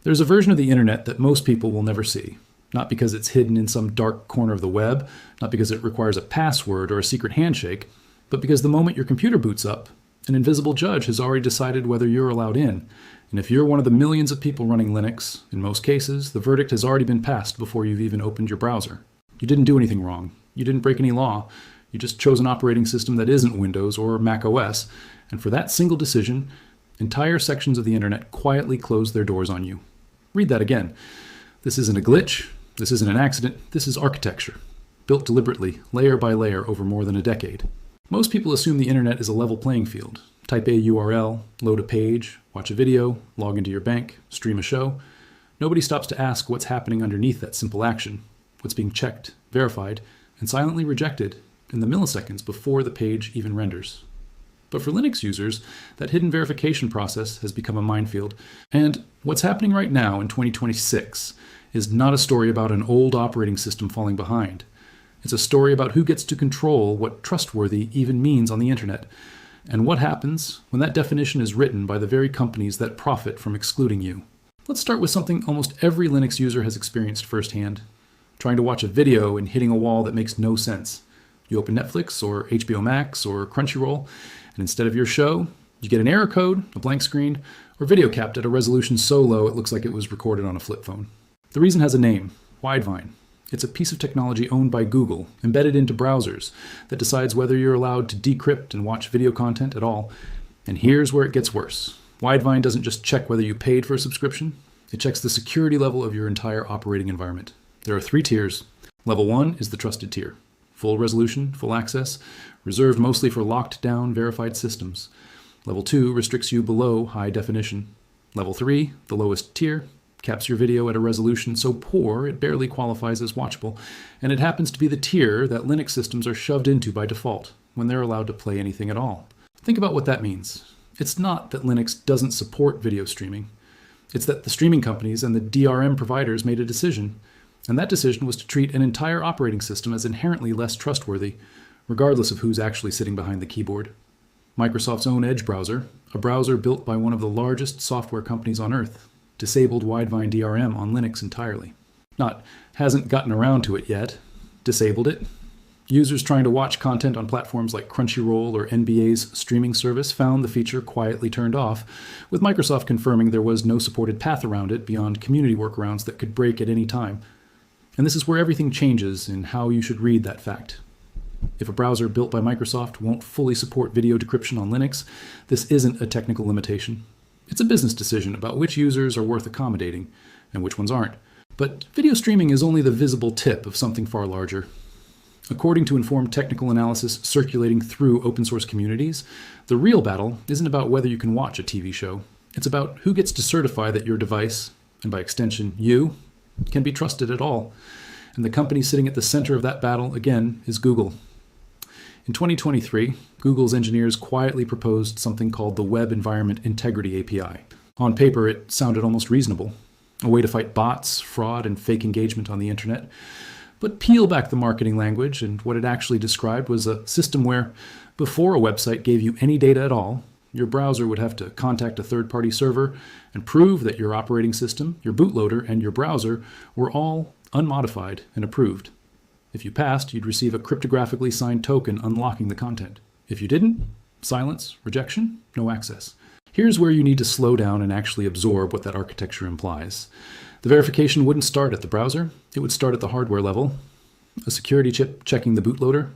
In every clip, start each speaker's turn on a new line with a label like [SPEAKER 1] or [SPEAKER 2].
[SPEAKER 1] There's a version of the internet that most people will never see, not because it's hidden in some dark corner of the web, not because it requires a password or a secret handshake, but because the moment your computer boots up, an invisible judge has already decided whether you're allowed in. And if you're one of the millions of people running Linux, in most cases, the verdict has already been passed before you've even opened your browser. You didn't do anything wrong. You didn't break any law. You just chose an operating system that isn't Windows or Mac OS, and for that single decision, entire sections of the internet quietly closed their doors on you. Read that again. This isn't a glitch. This isn't an accident. This is architecture, built deliberately, layer by layer over more than a decade. Most people assume the internet is a level playing field. Type a URL, load a page, watch a video, log into your bank, stream a show. Nobody stops to ask what's happening underneath that simple action, what's being checked, verified, and silently rejected in the milliseconds before the page even renders. But for Linux users, that hidden verification process has become a minefield. And what's happening right now in 2026 is not a story about an old operating system falling behind. It's a story about who gets to control what trustworthy even means on the internet, and what happens when that definition is written by the very companies that profit from excluding you. Let's start with something almost every Linux user has experienced firsthand: trying to watch a video and hitting a wall that makes no sense. You open Netflix or HBO Max or Crunchyroll, and instead of your show, you get an error code, a blank screen, or video capped at a resolution so low it looks like it was recorded on a flip phone. The reason has a name: Widevine. It's a piece of technology owned by Google, embedded into browsers, that decides whether you're allowed to decrypt and watch video content at all. And here's where it gets worse. Widevine doesn't just check whether you paid for a subscription, it checks the security level of your entire operating environment. There are 3 tiers. Level 1 is the trusted tier. Full resolution, full access, reserved mostly for locked down, verified systems. Level 2 restricts you below high definition. Level 3, the lowest tier, caps your video at a resolution so poor it barely qualifies as watchable, and it happens to be the tier that Linux systems are shoved into by default when they're allowed to play anything at all. Think about what that means. It's not that Linux doesn't support video streaming. It's that the streaming companies and the DRM providers made a decision, and that decision was to treat an entire operating system as inherently less trustworthy, regardless of who's actually sitting behind the keyboard. Microsoft's own Edge browser, a browser built by one of the largest software companies on Earth, disabled Widevine DRM on Linux entirely. Not hasn't gotten around to it yet, disabled it. Users trying to watch content on platforms like Crunchyroll or NBA's streaming service found the feature quietly turned off, with Microsoft confirming there was no supported path around it beyond community workarounds that could break at any time. And this is where everything changes in how you should read that fact. If a browser built by Microsoft won't fully support video decryption on Linux, this isn't a technical limitation. It's a business decision about which users are worth accommodating and which ones aren't. But video streaming is only the visible tip of something far larger. According to informed technical analysis circulating through open source communities, the real battle isn't about whether you can watch a TV show. It's about who gets to certify that your device, and by extension you, can be trusted at all. And the company sitting at the center of that battle, again, is Google. In 2023, Google's engineers quietly proposed something called the Web Environment Integrity API. On paper, it sounded almost reasonable, a way to fight bots, fraud, and fake engagement on the internet. But peel back the marketing language, and what it actually described was a system where, before a website gave you any data at all, your browser would have to contact a third-party server and prove that your operating system, your bootloader, and your browser were all unmodified and approved. If you passed, you'd receive a cryptographically signed token unlocking the content. If you didn't, silence, rejection, no access. Here's where you need to slow down and actually absorb what that architecture implies. The verification wouldn't start at the browser, it would start at the hardware level. A security chip checking the bootloader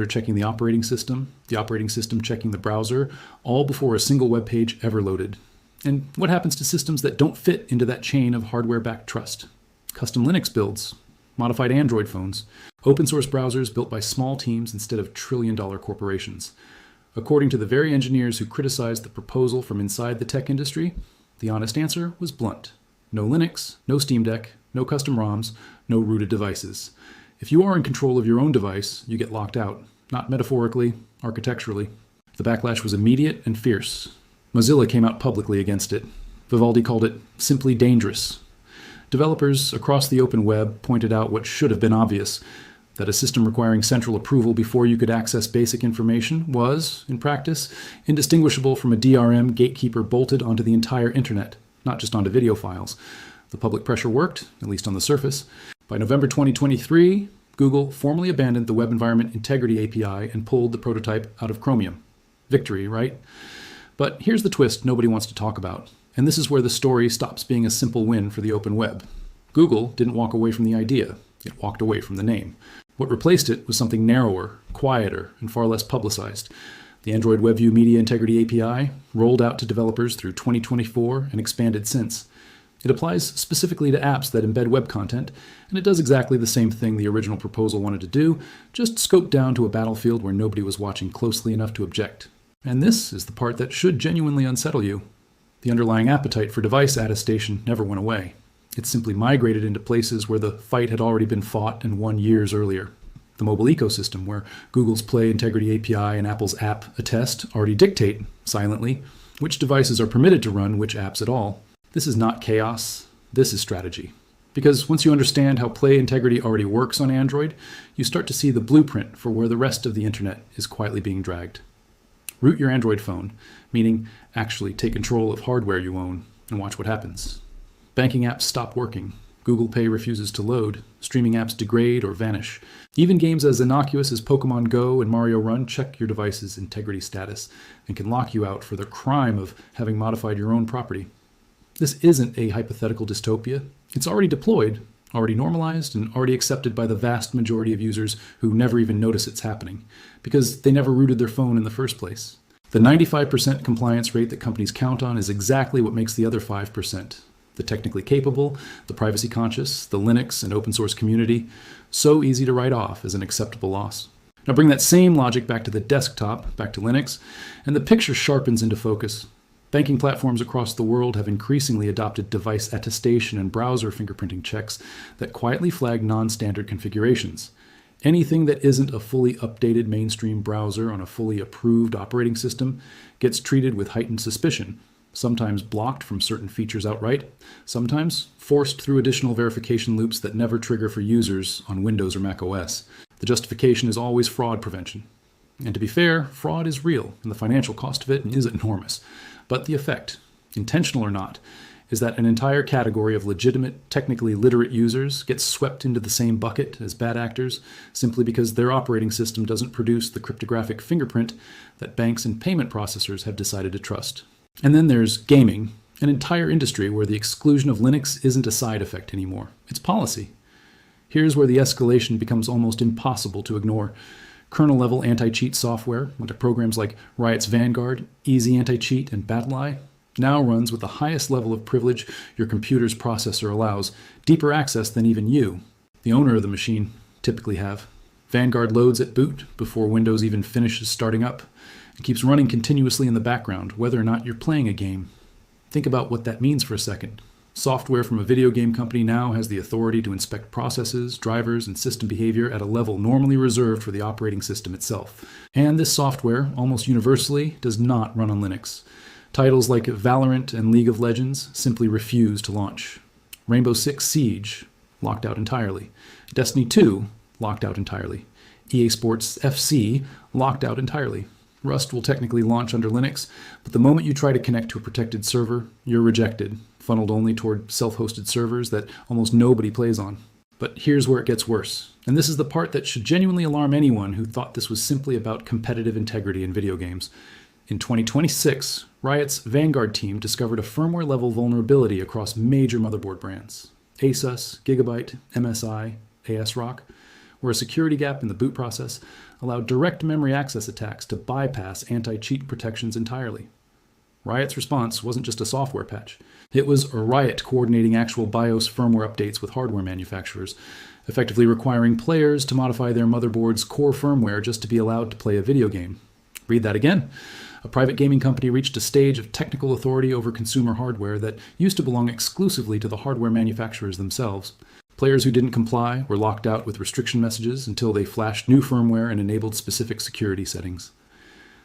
[SPEAKER 1] checking the operating system checking the browser, all before a single web page ever loaded. And what happens to systems that don't fit into that chain of hardware-backed trust? Custom Linux builds, modified Android phones, open source browsers built by small teams instead of trillion-dollar corporations. According to the very engineers who criticized the proposal from inside the tech industry, the honest answer was blunt. No Linux, no Steam Deck, no custom ROMs, no rooted devices. If you are in control of your own device, you get locked out, not metaphorically, architecturally. The backlash was immediate and fierce. Mozilla came out publicly against it. Vivaldi called it simply dangerous. Developers across the open web pointed out what should have been obvious, that a system requiring central approval before you could access basic information was, in practice, indistinguishable from a DRM gatekeeper bolted onto the entire internet. not just onto video files. The public pressure worked, at least on the surface. By November 2023, Google formally abandoned the Web Environment Integrity API and pulled the prototype out of Chromium. Victory, right? But here's the twist nobody wants to talk about. And this is where the story stops being a simple win for the open web. Google didn't walk away from the idea. It walked away from the name. What replaced it was something narrower, quieter, and far less publicized. The Android WebView Media Integrity API rolled out to developers through 2024 and expanded since. It applies specifically to apps that embed web content, and it does exactly the same thing the original proposal wanted to do, just scoped down to a battlefield where nobody was watching closely enough to object. And this is the part that should genuinely unsettle you. The underlying appetite for device attestation never went away. It simply migrated into places where the fight had already been fought and won years earlier. The mobile ecosystem, where Google's Play Integrity API and Apple's App Attest already dictate, silently, which devices are permitted to run which apps at all. This is not chaos, this is strategy. Because once you understand how Play Integrity already works on Android, you start to see the blueprint for where the rest of the internet is quietly being dragged. Root your Android phone, meaning actually take control of hardware you own, and watch what happens. Banking apps stop working. Google Pay refuses to load. Streaming apps degrade or vanish. Even games as innocuous as Pokemon Go and Mario Run check your device's integrity status and can lock you out for the crime of having modified your own property. This isn't a hypothetical dystopia. It's already deployed, already normalized, and already accepted by the vast majority of users who never even notice it's happening, because they never rooted their phone in the first place. The 95% compliance rate that companies count on is exactly what makes the other 5%. The technically capable, the privacy conscious, the Linux and open source community, so easy to write off as an acceptable loss. Now bring that same logic back to the desktop, back to Linux, and the picture sharpens into focus. Banking platforms across the world have increasingly adopted device attestation and browser fingerprinting checks that quietly flag non-standard configurations. Anything that isn't a fully updated mainstream browser on a fully approved operating system gets treated with heightened suspicion, sometimes blocked from certain features outright, sometimes forced through additional verification loops that never trigger for users on Windows or Mac OS. The justification is always fraud prevention. And to be fair, fraud is real, and the financial cost of it is enormous. But the effect, intentional or not, is that an entire category of legitimate, technically literate users gets swept into the same bucket as bad actors simply because their operating system doesn't produce the cryptographic fingerprint that banks and payment processors have decided to trust. And then there's gaming, an entire industry where the exclusion of Linux isn't a side effect anymore. It's policy. Here's where the escalation becomes almost impossible to ignore. Kernel-level anti-cheat software, onto programs like Riot's Vanguard, Easy Anti-Cheat, and BattlEye, now runs with the highest level of privilege your computer's processor allows, deeper access than even you, the owner of the machine, typically have. Vanguard loads at boot before Windows even finishes starting up. It keeps running continuously in the background, whether or not you're playing a game. Think about what that means for a second. Software from a video game company now has the authority to inspect processes, drivers, and system behavior at a level normally reserved for the operating system itself. And this software, almost universally, does not run on Linux. Titles like Valorant and League of Legends simply refuse to launch. Rainbow Six Siege, locked out entirely. Destiny 2, locked out entirely. EA Sports FC, locked out entirely. Rust will technically launch under Linux, but the moment you try to connect to a protected server, you're rejected, funneled only toward self-hosted servers that almost nobody plays on. But here's where it gets worse. And this is the part that should genuinely alarm anyone who thought this was simply about competitive integrity in video games. In 2026, Riot's Vanguard team discovered a firmware-level vulnerability across major motherboard brands: Asus, Gigabyte, MSI, ASRock, where a security gap in the boot process allowed direct memory access attacks to bypass anti-cheat protections entirely. Riot's response wasn't just a software patch. It was a Riot coordinating actual BIOS firmware updates with hardware manufacturers, effectively requiring players to modify their motherboard's core firmware just to be allowed to play a video game. Read that again. A private gaming company reached a stage of technical authority over consumer hardware that used to belong exclusively to the hardware manufacturers themselves. Players who didn't comply were locked out with restriction messages until they flashed new firmware and enabled specific security settings.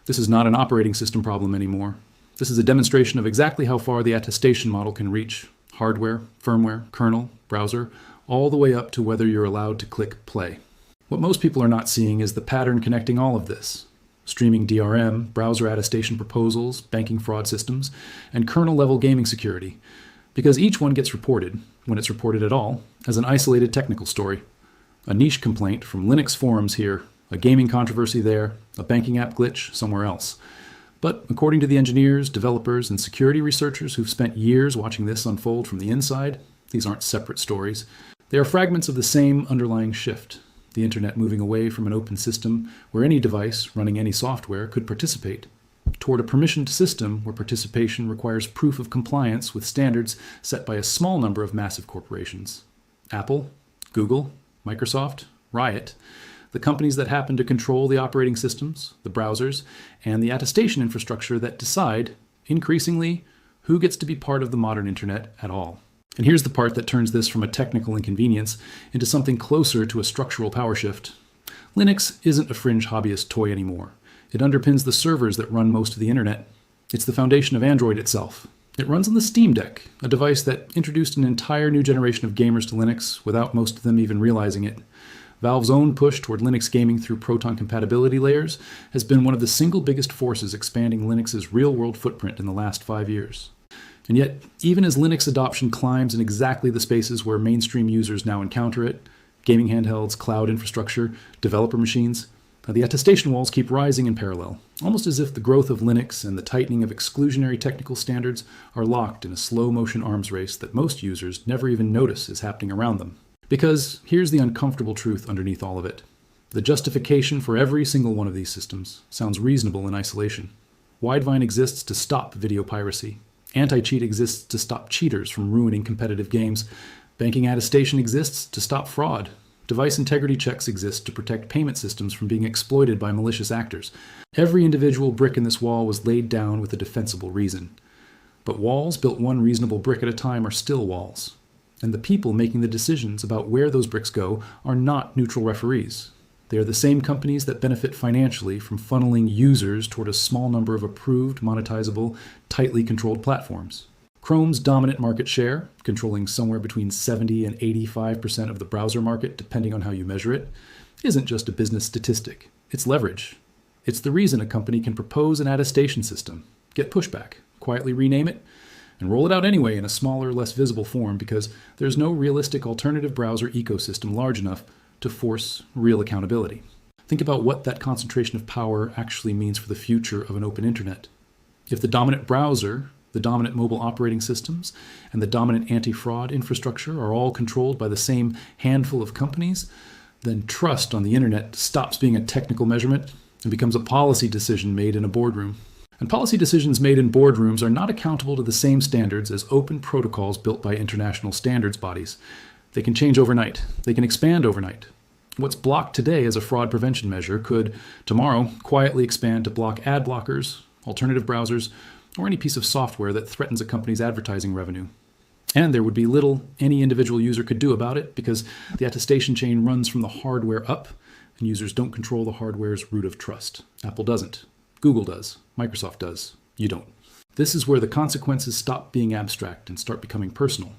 [SPEAKER 1] This is not an operating system problem anymore. This is a demonstration of exactly how far the attestation model can reach: hardware, firmware, kernel, browser, all the way up to whether you're allowed to click play. What most people are not seeing is the pattern connecting all of this: streaming DRM, browser attestation proposals, banking fraud systems, and kernel-level gaming security. Because each one gets reported, when it's reported at all, as an isolated technical story. A niche complaint from Linux forums here, a gaming controversy there, a banking app glitch somewhere else. But according to the engineers, developers, and security researchers who've spent years watching this unfold from the inside, these aren't separate stories. They are fragments of the same underlying shift, the internet moving away from an open system where any device running any software could participate, toward a permissioned system where participation requires proof of compliance with standards set by a small number of massive corporations. Apple, Google, Microsoft, Riot, the companies that happen to control the operating systems, the browsers, and the attestation infrastructure that decide, increasingly, who gets to be part of the modern internet at all. And here's the part that turns this from a technical inconvenience into something closer to a structural power shift. Linux isn't a fringe hobbyist toy anymore. It underpins the servers that run most of the internet. It's the foundation of Android itself. It runs on the Steam Deck, a device that introduced an entire new generation of gamers to Linux without most of them even realizing it. Valve's own push toward Linux gaming through Proton compatibility layers has been one of the single biggest forces expanding Linux's real-world footprint in the last 5 years. And yet, even as Linux adoption climbs in exactly the spaces where mainstream users now encounter it, gaming handhelds, cloud infrastructure, developer machines, the attestation walls keep rising in parallel, almost as if the growth of Linux and the tightening of exclusionary technical standards are locked in a slow-motion arms race that most users never even notice is happening around them. Because here's the uncomfortable truth underneath all of it. The justification for every single one of these systems sounds reasonable in isolation. Widevine exists to stop video piracy. Anti-cheat exists to stop cheaters from ruining competitive games. Banking attestation exists to stop fraud. Device integrity checks exist to protect payment systems from being exploited by malicious actors. Every individual brick in this wall was laid down with a defensible reason. But walls built one reasonable brick at a time are still walls. And the people making the decisions about where those bricks go are not neutral referees. They are the same companies that benefit financially from funneling users toward a small number of approved, monetizable, tightly controlled platforms. Chrome's dominant market share, controlling somewhere between 70 and 85% of the browser market, depending on how you measure it, isn't just a business statistic. It's leverage. It's the reason a company can propose an attestation system, get pushback, quietly rename it, and roll it out anyway in a smaller, less visible form because there's no realistic alternative browser ecosystem large enough to force real accountability. Think about what that concentration of power actually means for the future of an open internet. If the dominant browser, the dominant mobile operating systems, and the dominant anti-fraud infrastructure are all controlled by the same handful of companies, then trust on the internet stops being a technical measurement and becomes a policy decision made in a boardroom. And policy decisions made in boardrooms are not accountable to the same standards as open protocols built by international standards bodies. They can change overnight. They can expand overnight. What's blocked today as a fraud prevention measure could, tomorrow, quietly expand to block ad blockers, alternative browsers, or any piece of software that threatens a company's advertising revenue. And there would be little any individual user could do about it because the attestation chain runs from the hardware up, and users don't control the hardware's root of trust. Apple doesn't. Google does. Microsoft does. You don't. This is where the consequences stop being abstract and start becoming personal.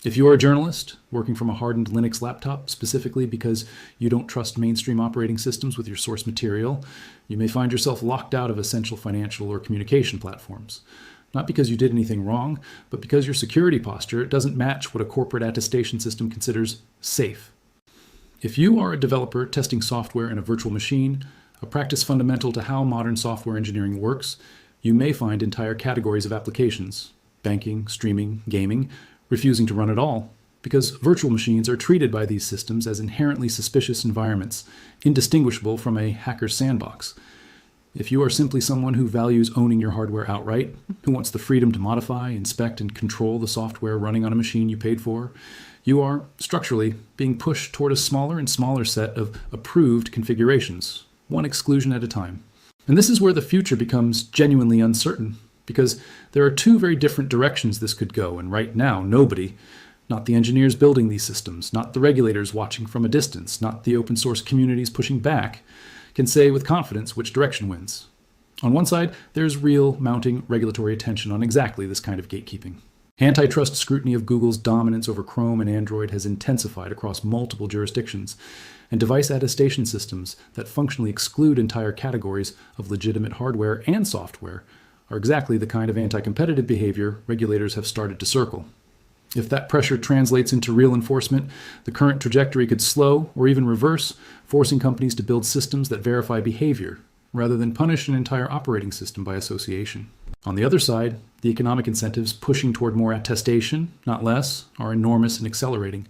[SPEAKER 1] If you're a journalist working from a hardened Linux laptop, specifically because you don't trust mainstream operating systems with your source material, you may find yourself locked out of essential financial or communication platforms. Not because you did anything wrong, but because your security posture doesn't match what a corporate attestation system considers safe. If you are a developer testing software in a virtual machine, a practice fundamental to how modern software engineering works, you may find entire categories of applications, banking, streaming, gaming, refusing to run at all, because virtual machines are treated by these systems as inherently suspicious environments, indistinguishable from a hacker's sandbox. If you are simply someone who values owning your hardware outright, who wants the freedom to modify, inspect, and control the software running on a machine you paid for, you are, structurally, being pushed toward a smaller and smaller set of approved configurations, one exclusion at a time. And this is where the future becomes genuinely uncertain, because there are two very different directions this could go, and right now, nobody, not the engineers building these systems, not the regulators watching from a distance, not the open source communities pushing back, can say with confidence which direction wins. On one side, there's real mounting regulatory attention on exactly this kind of gatekeeping. Antitrust scrutiny of Google's dominance over Chrome and Android has intensified across multiple jurisdictions, and device attestation systems that functionally exclude entire categories of legitimate hardware and software are exactly the kind of anti-competitive behavior regulators have started to circle. If that pressure translates into real enforcement, the current trajectory could slow or even reverse, forcing companies to build systems that verify behavior, rather than punish an entire operating system by association. On the other side, the economic incentives pushing toward more attestation, not less, are enormous and accelerating.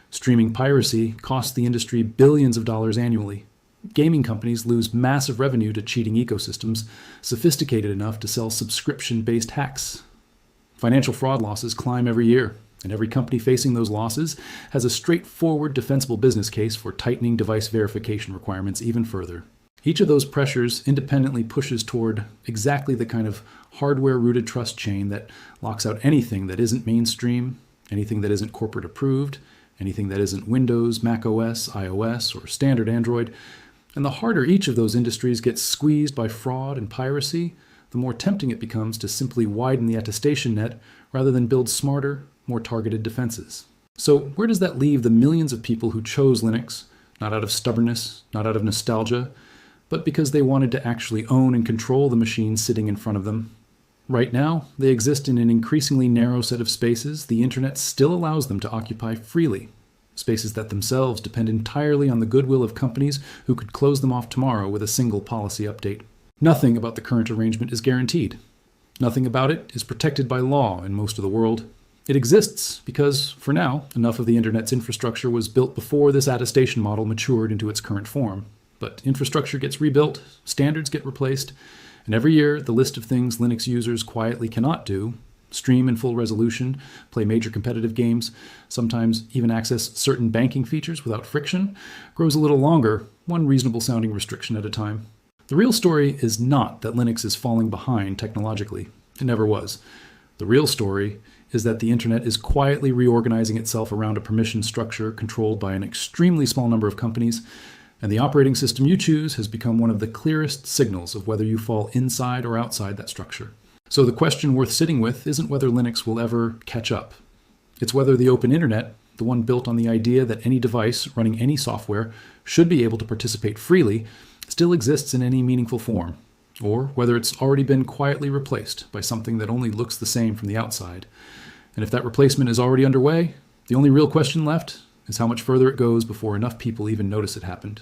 [SPEAKER 1] Streaming piracy costs the industry billions of dollars annually. Gaming companies lose massive revenue to cheating ecosystems, sophisticated enough to sell subscription-based hacks. Financial fraud losses climb every year, and every company facing those losses has a straightforward defensible business case for tightening device verification requirements even further. Each of those pressures independently pushes toward exactly the kind of hardware-rooted trust chain that locks out anything that isn't mainstream, anything that isn't corporate approved, anything that isn't Windows, Mac OS, iOS, or standard Android. And the harder each of those industries gets squeezed by fraud and piracy, the more tempting it becomes to simply widen the attestation net rather than build smarter, more targeted defenses. So where does that leave the millions of people who chose Linux, not out of stubbornness, not out of nostalgia, but because they wanted to actually own and control the machines sitting in front of them? Right now, they exist in an increasingly narrow set of spaces the internet still allows them to occupy freely. Spaces that themselves depend entirely on the goodwill of companies who could close them off tomorrow with a single policy update. Nothing about the current arrangement is guaranteed. Nothing about it is protected by law in most of the world. It exists because, for now, enough of the internet's infrastructure was built before this attestation model matured into its current form. But infrastructure gets rebuilt, standards get replaced, and every year the list of things Linux users quietly cannot do, stream in full resolution, play major competitive games, sometimes even access certain banking features without friction, grows a little longer, one reasonable sounding restriction at a time. The real story is not that Linux is falling behind technologically. It never was. The real story is that the internet is quietly reorganizing itself around a permission structure controlled by an extremely small number of companies, and the operating system you choose has become one of the clearest signals of whether you fall inside or outside that structure. So the question worth sitting with isn't whether Linux will ever catch up. It's whether the open internet, the one built on the idea that any device running any software should be able to participate freely, still exists in any meaningful form, or whether it's already been quietly replaced by something that only looks the same from the outside. And if that replacement is already underway, the only real question left is how much further it goes before enough people even notice it happened.